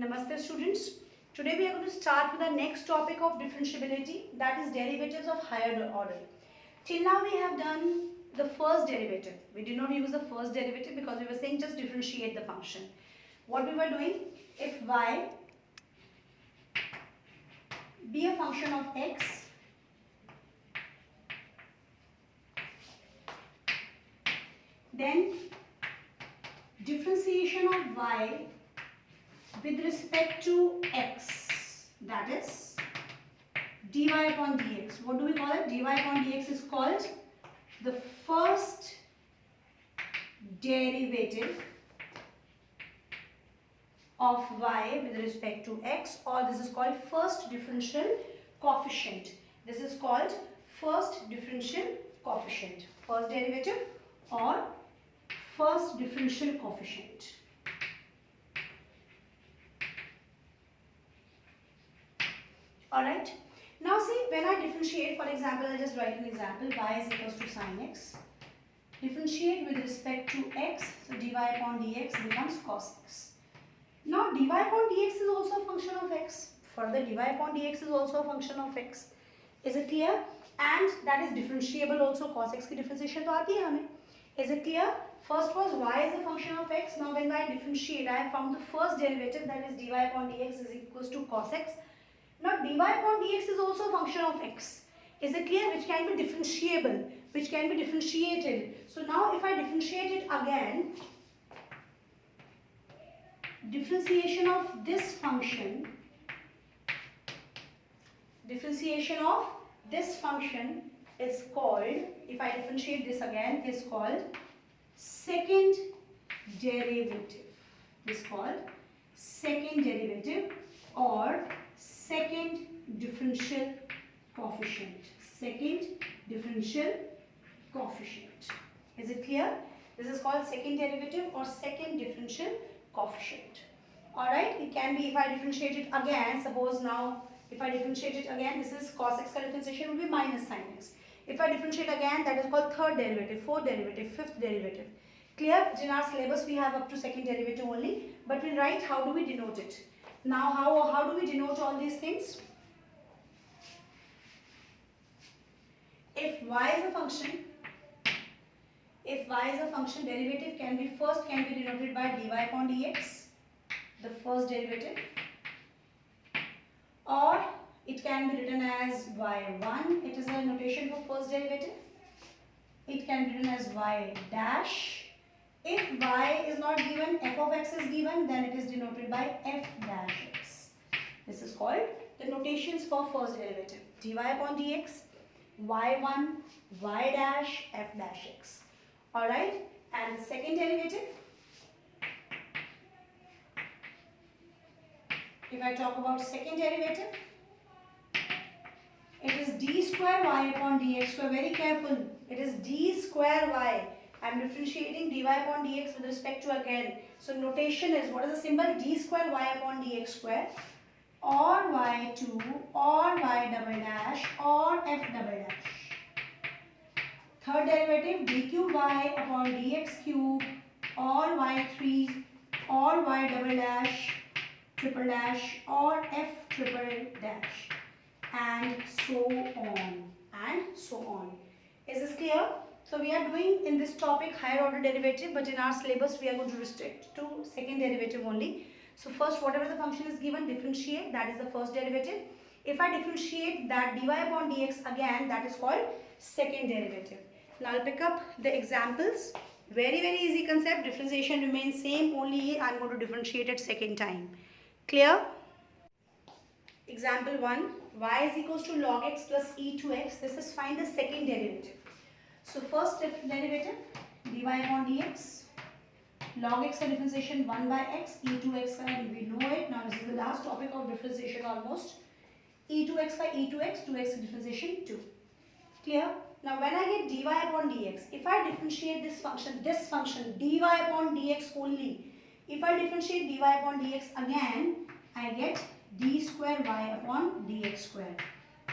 Namaste students. Today we are going to start with the next topic of differentiability, that is derivatives of higher order. Till now we have done the first derivative. We did not use the first derivative because we were saying just differentiate the function. What we were doing, if y be a function of x, then differentiation of y with respect to x, that is dy upon dx. What do we call it? Dy upon dx is called the first derivative of y with respect to x, or this is called first differential coefficient. This is called first differential coefficient. First derivative or first differential coefficient. Alright. Now see, when I differentiate, for example, I'll just write an example, y is equals to sine x. Differentiate with respect to x, so dy upon dx becomes cos x. Now dy upon dx is also a function of x. Further, dy upon dx is also a function of x. Is it clear? And that is differentiable also. Cos x की differentiation तो आती है हमें. Is it clear? First was y is a function of x. Now when I differentiate, I have found the first derivative, that is dy upon dx is equals to cos x. Now dy upon dx is also a function of x. Is it clear? Which can be differentiable, which can be differentiated. So now if I differentiate it again, differentiation of this function, is called, if I differentiate this again, is called second derivative. Is called second derivative or second differential coefficient. Second differential coefficient. Is it clear? This is called second derivative or second differential coefficient. Alright, it can be, if I differentiate it again, suppose now if I differentiate it again, this is cos x ka differentiation will be minus sin x. If I differentiate again, that is called third derivative, fourth derivative, fifth derivative. Clear? In our syllabus we have up to second derivative only, but we write how do we denote it. Now how do we denote all these things? If y is a function, derivative can be denoted by dy upon dx, the first derivative, or it can be written as y1, it is a notation for first derivative. It can be written as y dash. If y is not given, f of x is given, then it is denoted by f dash x. This is called the notations for first derivative. Dy upon dx, y1, y dash, f dash x. Alright, and the second derivative, if I talk about second derivative, it is d square y upon dx square. Very careful, it is d square y. I am differentiating dy upon dx with respect to again. So notation is, what is the symbol? D square y upon dx square, or y2, or y double dash, or f double dash. Third derivative, d cube y upon dx cube, or y3, or y double dash, triple dash, or f triple dash, and so on. Is this clear? So we are doing in this topic higher order derivative, but in our syllabus we are going to restrict to second derivative only. So first, whatever the function is given, differentiate, that is the first derivative. If I differentiate that dy upon dx again, that is called second derivative. Now I'll pick up the examples. Very easy concept. Differentiation remains same, only I'm going to differentiate it second time. Clear? Example 1, y is equals to log x plus e to x. This is find the second derivative. So first derivative, dy upon dx, log x ka differentiation 1 by x, e to x ka, we know it. Now this is the last topic of differentiation almost. E to x by e to x, 2x differentiation 2. Clear? Now when I get dy upon dx, if I differentiate this function dy upon dx only, if I differentiate dy upon dx again, I get d square y upon dx square.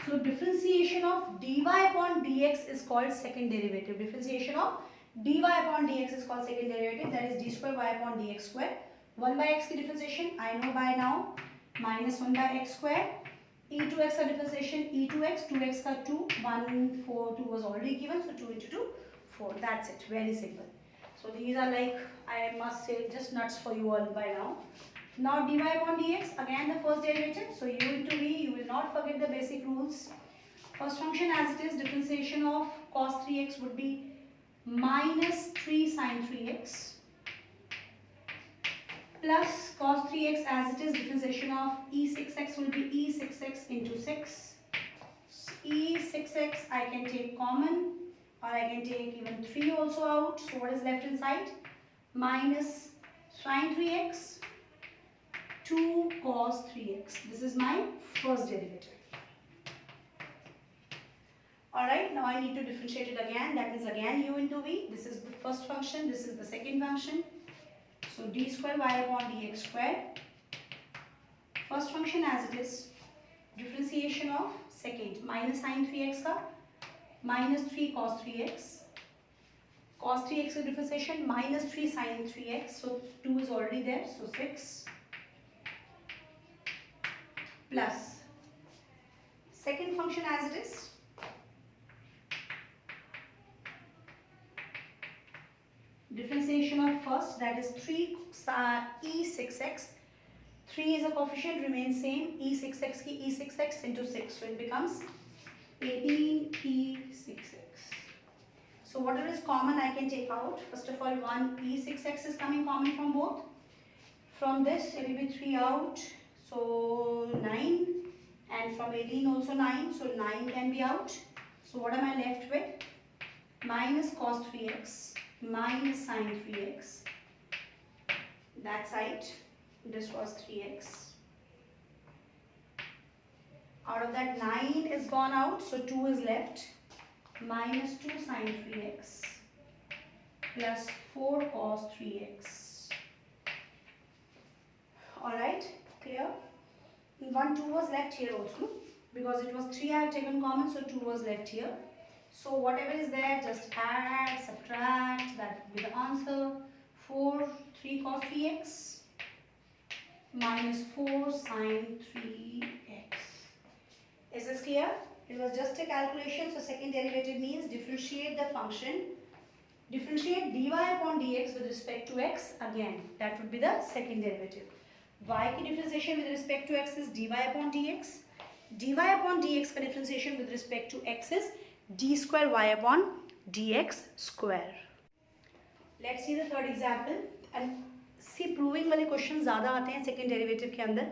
So differentiation of dy upon dx is called second derivative. Differentiation of dy upon dx is called second derivative, that is d square y upon dx square. 1 by x की differentiation I know by now, minus 1 by x square. e2x का differentiation e2x, 2x का 2, 1, 4, 2 was already given, so 2 into 2, 4. That's it, very simple. So these are like, I must say, just nuts for you all by now. Now dy upon dx, again the first derivative, so u into v, you will not forget the basic rules. First function as it is, differentiation of cos 3x would be minus 3 sin 3x plus cos 3x as it is, differentiation of e6x will be e6x into 6. e6x I can take common, or I can take even 3 also out. So what is left inside? Minus sin 3x 2 cos 3x. This is my first derivative. Alright, now I need to differentiate it again. That is again u into v. This is the first function, this is the second function. So d square y upon dx square. First function as it is, differentiation of second, minus sin 3x का minus 3 cos 3x. Cos 3x का differentiation minus 3 sin 3x. So 2 is already there, so 6. Plus second function as it is, differentiation of first, that is 3 e6x. 3 is a coefficient, remains same, e6x की e6x into 6, so it becomes 18 e6x. So whatever is common I can take out. First of all, 1 e6x is coming common from both. From this it will be 3 out, so 9, and from 18 also 9, so 9 can be out. So what am I left with? Minus cos 3x minus sin 3x. That side, this was 3x. Out of that, 9 is gone out, so 2 is left. Minus 2 sin 3x plus 4 cos 3x. Alright, clear? 1, 2 was left here also. Because it was 3 I have taken common, so 2 was left here. So whatever is there, just add, subtract, that will be the answer. 4, 3 cos 3x minus 4 sin 3x. Is this clear? It was just a calculation, so second derivative means differentiate the function. Differentiate dy upon dx with respect to x, again, that would be the second derivative. Y की differentiation with respect to x is dy upon dx. dy upon dx का differentiation with respect to x is d square y upon dx square. Let's see the third example. And see, proving वाले questions ज़्यादा आते हैं second derivative के अंदर.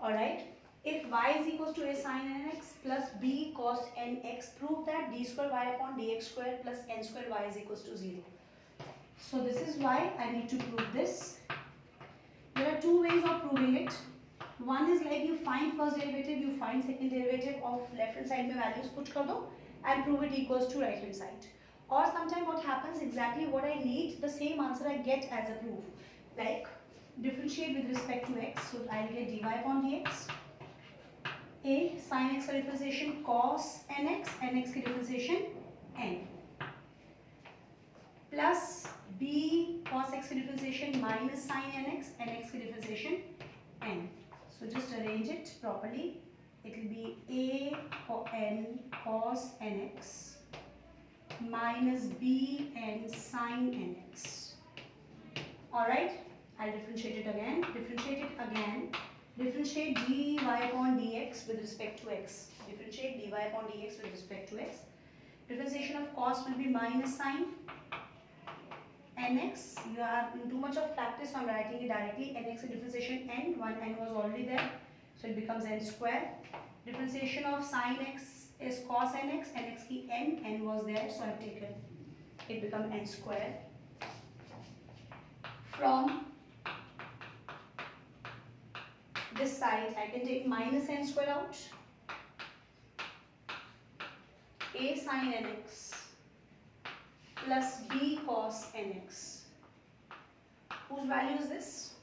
Alright. If y is equals to a sin nx plus b cos nx, prove that d square y upon dx square plus n square y is equals to 0. So this is why I need to prove this. There are two ways of proving it. One is like you find first derivative, you find second derivative of left hand side में values put कर दो and prove it equals to right hand side. Or sometimes what happens, exactly what I need, the same answer I get as a proof. Like differentiate with respect to x, so I'll get dy upon dx. A sin x का differentiation cos nx, nx की differentiation n. Plus b cos x की differentiation minus sin nx, nx की differentiation n. So just arrange it properly. It will be a n cos nx minus b n sin nx. Alright, I'll differentiate it again. Differentiate dy upon dx with respect to x. Differentiate dy upon dx with respect to x. Differentiation of cos will be minus sin nx. You have too much of practice, so I'm writing it directly. Nx differentiation n. One n was already there, so it becomes n square. Differentiation of sin x is cos nx. Nx ki n was there, so I've taken it become n square. From this side, I can take minus n square out. A sin nx plus b cos nx. Whose value is this?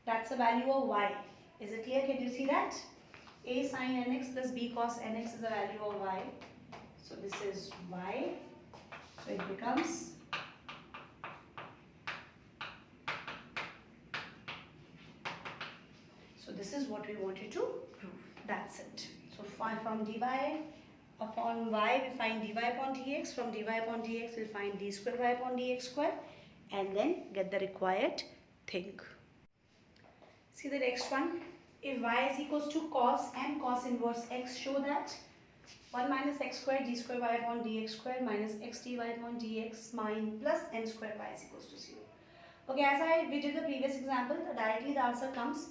That's the value of y. Is it clear? Can you see that? A sin nx plus b cos nx is the value of y. So this is y. So it becomes So this is what we wanted to prove. That's it. So from dy upon y we find dy upon dx. From dy upon dx we'll find d square y upon dx square, and then get the required thing. See the next one. If y is equals to cos m cos inverse x, show that 1 minus x square d square y upon dx square minus x dy upon dx plus m square y is equals to 0. Okay, as we did the previous example, directly the answer comes.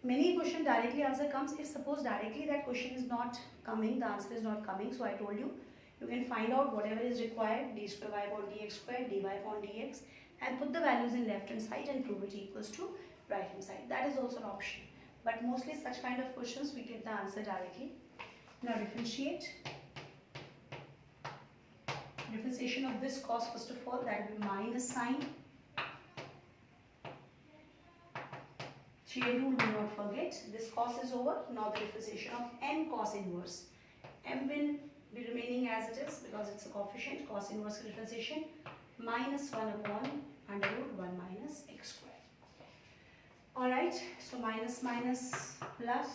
Many question directly answer comes. If suppose directly that question is not coming, the answer is not coming. So I told you, you can find out whatever is required, d square y upon dx square, dy upon dx, and put the values in left hand side and prove it equals to right hand side. That is also an option. But mostly such kind of questions we get the answer directly. Now differentiate. Differentiation of this cos, first of all, that will be minus sine. Chain rule, do not forget. This cos is over. Now the differentiation of m cos inverse. M will be remaining as it is because it's a coefficient. Cos inverse differentiation minus 1 upon under root 1 minus x square. Alright, so minus minus plus.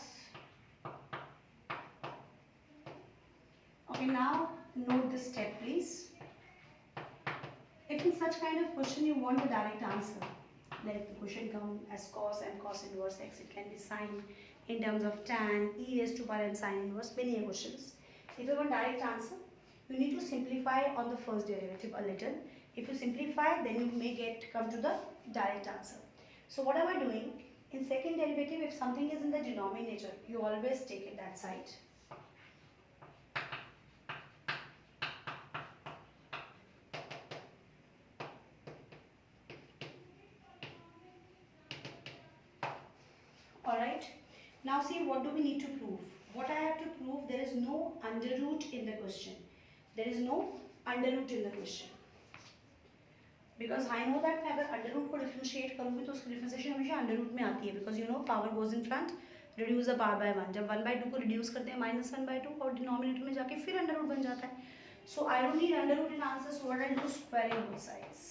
Okay, now note this step please. If in such kind of question you want a direct answer, like the question come as cos m cos inverse x, it can be sine in terms of tan, e raised to power m sine inverse, many questions. If you want direct answer, you need to simplify on the first derivative a little. If you simplify, then you may come to the direct answer. So what am I doing? In second derivative, if something is in the denominator, you always take it that side. Alright, now see what do we need to prove. What I have to prove, there is no under root in the question. There is no under root in the question. Because I know that अगर under root को differentiate करूँगी तो उसकी differentiation हमेशा under root में आती है. Because you know power goes in front, reduce the power by 1. जब 1/2 को reduce करते हैं -1/2 और denominator में जाके फिर under root बन जाता है. So I don't need under root in answer, so what I'll do, squaring both sides.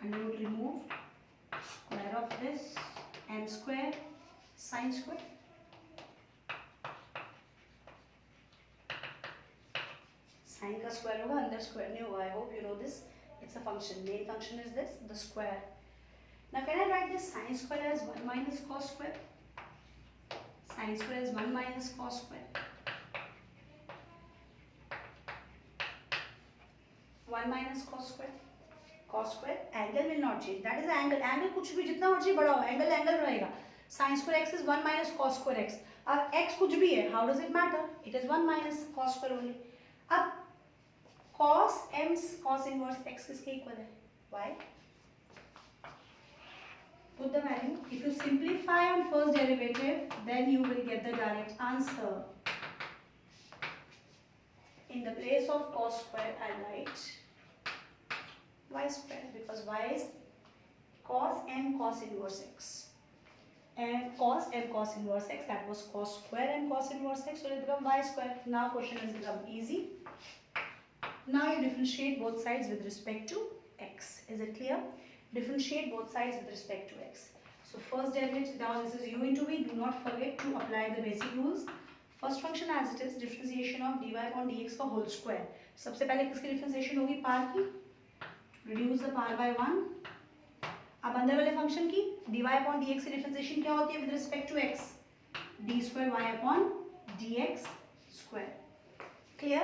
Under root removed, square of this, m square, sine square. Sine का square होगा, अंदर square नहीं होगा. I hope you know this. It's a function. Main function is this, the square. Now can I write this sine square as 1 minus cos square? Sine square is 1 minus cos square. 1 minus cos square. Cos square, angle will not change. That is the angle. Angle कुछ भी जितना मर्जी बड़ा हो, angle angle रहेगा. Sin square x is 1 minus cos square x. अब x कुछ भी है, how does it matter? It is 1 minus cos square only. अब cos m cos inverse x किसके equal है? Why? Put the value. If you simplify on first derivative, then you will get the direct answer. In the place of cos square, I write y square, because y is cos m cos inverse x, and cos m cos inverse x, that was cos square m cos inverse x, so it become y square. Now question has become easy. Now you differentiate both sides with respect to x. Is it clear? Differentiate both sides with respect to x. So first derivative, now this is u into v. Do not forget to apply the basic rules. First function as it is, differentiation of dy upon dx का whole square. सबसे पहले किसकी differentiation होगी? Power की. Reduce the power by 1. अब अंदर वाले function की dy upon dx की डिफरेंशिएशन क्या होती है with respect to x? d square y upon dx square. Clear?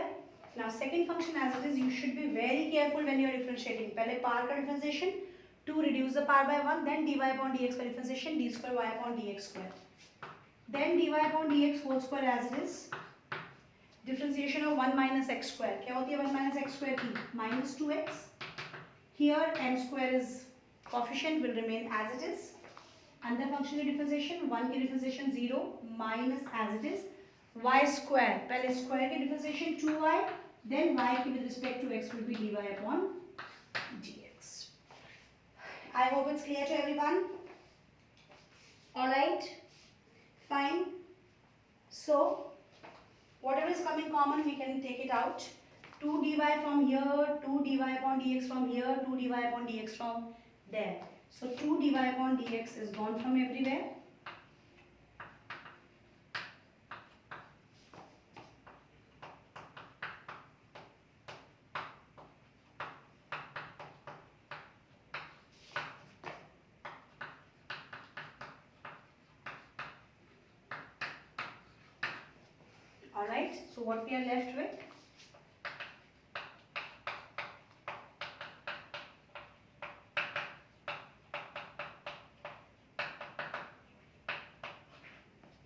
Now second function as it is, you should be very careful when you are differentiating. पहले power का differentiation, to reduce the power by 1, then dy upon dx का differentiation, d square y upon dx square. Then dy upon dx whole square as it is. Differentiation of 1 minus x square. क्या होती है 1 minus x square की? Minus 2x. Here m square is coefficient, will remain as it is. Under function की differentiation, 1 की differentiation 0 minus as it is y square. पहले square की differentiation 2y, then y की with respect to x will be dy upon dx. I hope it's clear to everyone. Alright, fine. So whatever is coming common, we can take it out. 2 dy from here, 2 dy upon dx from here, 2 dy upon dx from there. So 2 dy upon dx is gone from everywhere. Alright, so what we are left with?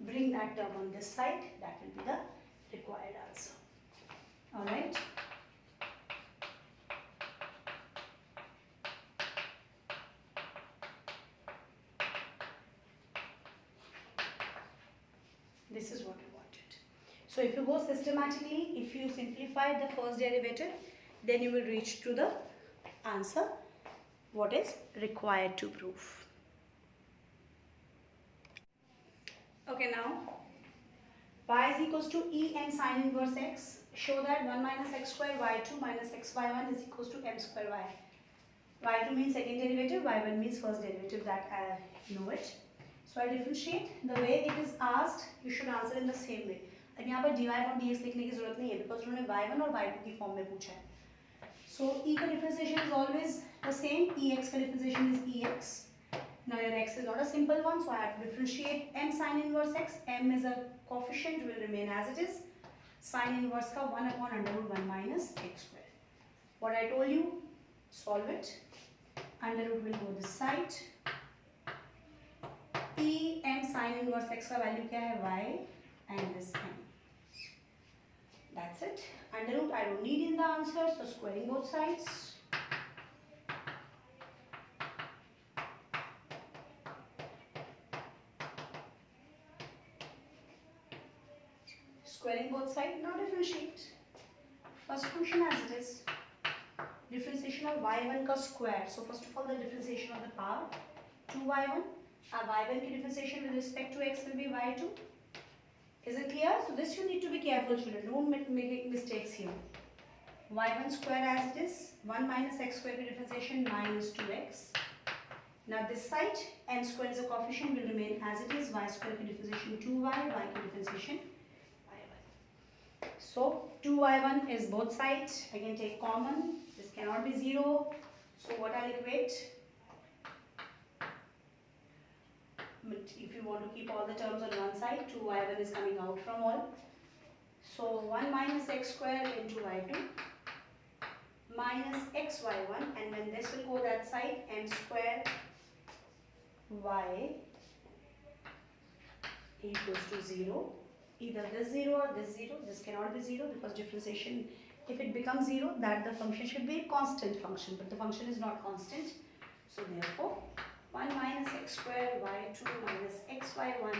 Bring that term on this side, that will be the required answer. Alright. This is what we wanted. So if you go systematically, if you simplify the first derivative, then you will reach to the answer what is required to prove. Okay, now y is equals to e n sine inverse x. Show that 1 minus x square y2 minus xy1 is equals to m square y. y2 means second derivative, y1 means first derivative, that I know it. So I differentiate. The way it is asked, you should answer in the same way. अब यहाँ पर dy और dx लिखने की जरूरत नहीं है because उन्होंने y1 और y2 की फॉर्म में पूछा है. So e का differentiation is always the same. Ex का differentiation is ex. Now your x is not a simple one, so I have to differentiate m sine inverse x. M is a coefficient, will remain as it is. Sine inverse का 1 upon under root 1 minus x square. What I told you, solve it. Under root will go this side. E m sine inverse x का value क्या है? Y and this m. That's it. Under root I don't need in the answer, so squaring both sides. Squaring both sides, now differentiate. First function as it is. Differentiation of y1 का square. So first of all the differentiation of the power 2y1. y1 की differentiation with respect to x will be y2. Is it clear? So this you need to be careful, children. Don't make mistakes here. y1 square as it is. 1 minus x square की differentiation minus 2x. Now this side m square is a coefficient, will remain as it is. Y square की differentiation 2y, y की differentiation. So 2y1 is both sides. I can take common. This cannot be 0. So what I'll equate? But if you want to keep all the terms on one side, 2y1 is coming out from all. So 1 minus x square into y2 minus xy1, and when this will go that side, m square y equals to 0. Either this 0 or this 0. This cannot be 0 because differentiation, if it becomes 0, that the function should be a constant function, but the function is not constant. So therefore 1 minus x square y2 minus xy1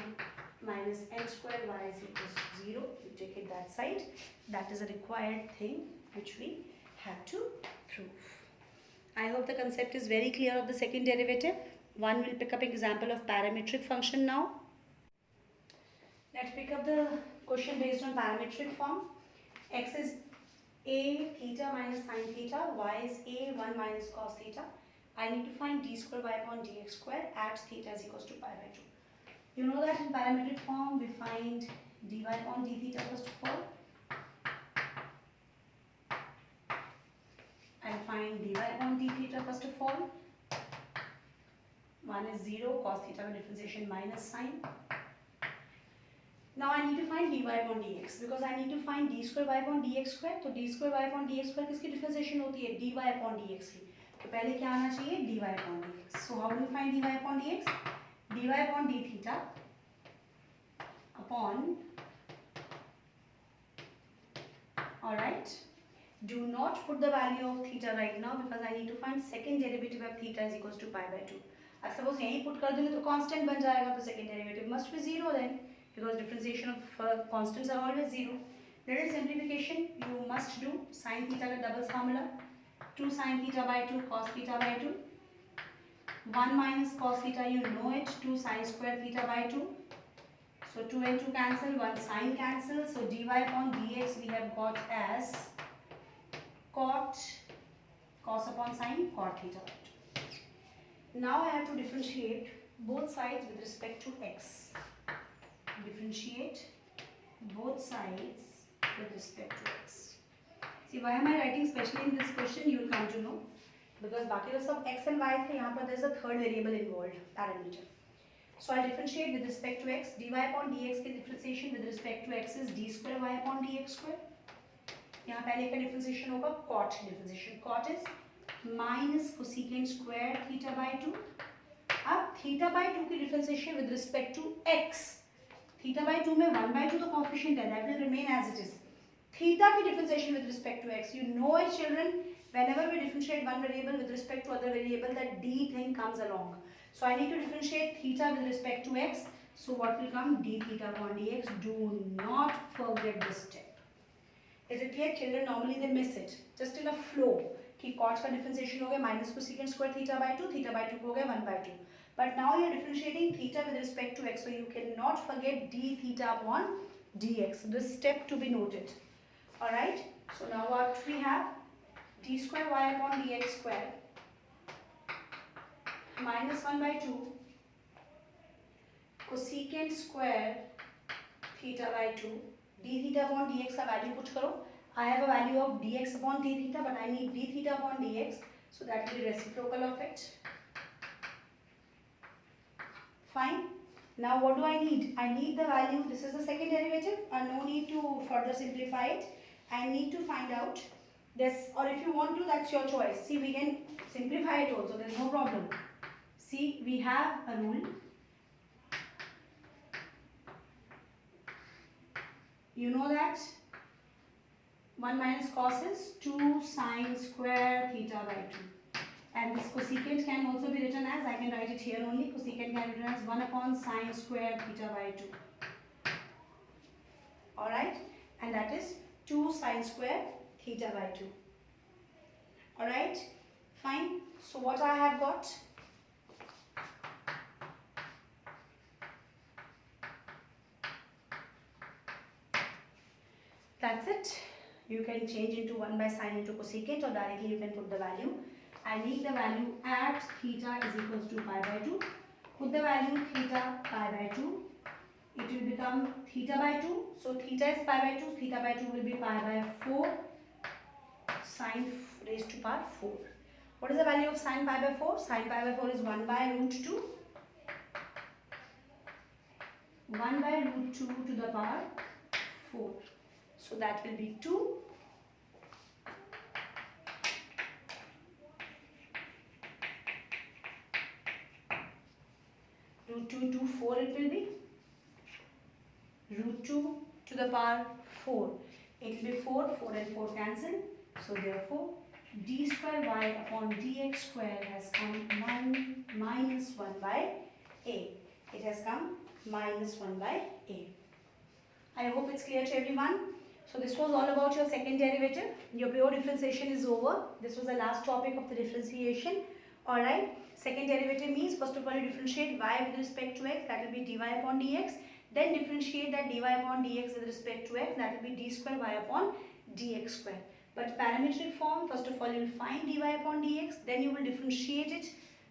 minus m square y is equals to 0. You take it that side. That is a required thing which we have to prove. I hope the concept is very clear of the second derivative. One will pick up example of parametric function now. Let's pick up the question based on parametric form. X is a theta minus sine theta, y is a 1 minus cos theta. I need to find d square y upon dx square at theta is equals to pi by 2. You know that in parametric form we find dy upon d theta first of all. I'll find dy upon d theta first of all. 1 is 0, cos theta differentiation minus sine. Now I need to find dy upon dx because I need to find d square y upon dx square. तो d square y upon dx square किसकी differentiation होती है? dy upon dx की. तो पहले क्या आना चाहिए? dy upon dx. So how do we find dy upon dx? dy upon d theta upon. Alright. Do not put the value of theta right now because I need to find second derivative of theta is equals to pi by 2. अब suppose यहीं put कर दूँगी तो constant बन जाएगा, तो second derivative must be 0 then. Because differentiation of constants are always 0. There is simplification. You must do sin theta का doubles formula. 2 sin theta by 2 cos theta by 2. 1 minus cos theta, you know it. 2 sin square theta by 2. So 2 and 2 cancel. 1 sin cancel. So dy upon dx we have got as cos upon sin cot theta by 2. Now I have to differentiate both sides with respect to x. Differentiate both sides with respect to x. See, why am I writing especially in this question? You will come to know. Because बाकी तो सब x and y थे, यहाँ पर there is a third variable involved, parameter. So I'll differentiate with respect to x. dy upon dx के differentiation with respect to x is d square y upon dx square. यहाँ पहले का differentiation होगा cot differentiation. Cot is minus cosecant square theta by 2. अब theta by 2 की differentiation with respect to x. Theta by 2 में 1 by 2 तो coefficient है, that will remain as it is. Theta की differentiation with respect to x. You know it, children. Whenever we differentiate one variable with respect to other variable, that d thing comes along. So I need to differentiate theta with respect to x. So what will come? D theta upon dx. Do not forget this step. Is it clear, children? Normally they miss it. Just in a flow. कि cot का differentiation हो गया minus cosecant square theta by 2, theta by 2 हो गया 1 by 2. But now you are differentiating theta with respect to x, so you cannot forget d theta upon dx. This step to be noted. All right. So now what we have? D square y upon dx square minus 1 by 2 cosecant square theta by 2 d theta upon dx का value put करो. I have a value of dx upon d theta, but I need d theta upon dx, so that will be reciprocal of it. Fine. Now what do I need? I need the value. This is the second derivative, and no need to further simplify it. I need to find out this, or if you want to, that's your choice. See, we can simplify it also, there's no problem. See, we have a rule. You know that 1 minus cos is 2 sine square theta by 2. And this cosecant can also be written as, I can write it here only, cosecant can be written as 1 upon sine square theta by 2. Alright, and that is 2 sine square theta by 2. Alright, fine. So what I have got? That's it. You can change into 1 by sine into cosecant, or directly you can put the value. I need the value at theta is equals to pi by 2. Put the value theta pi by 2. It will become theta by 2. So theta is pi by 2. Theta by 2 will be pi by 4. Sine raised to power 4. What is the value of sine pi by 4? Sine pi by 4 is 1 by root 2. 1 by root 2 to the power 4. So that will be 2. Root 2 to 4 it will be. Root 2 to the power 4. It will be 4. 4 and 4 cancel. So therefore, d square y upon dx square has come minus 1 by a. It has come minus 1 by a. I hope it's clear to everyone. So this was all about your second derivative. Your pure differentiation is over. This was the last topic of the differentiation. Alright. Second derivative means, first of all, you differentiate y with respect to x. That will be dy upon dx. Then differentiate that dy upon dx with respect to x. That will be d square y upon dx square. But parametric form, first of all, you will find dy upon dx. Then you will differentiate it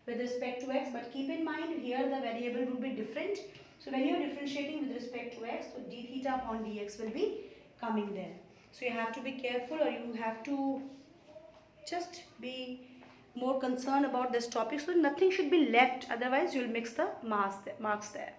with respect to x. But keep in mind, here the variable will be different. So when you are differentiating with respect to x, so d theta upon dx will be coming there. So you have to be careful, or you have to just be more concerned about this topic, so nothing should be left, otherwise you will mix the marks there.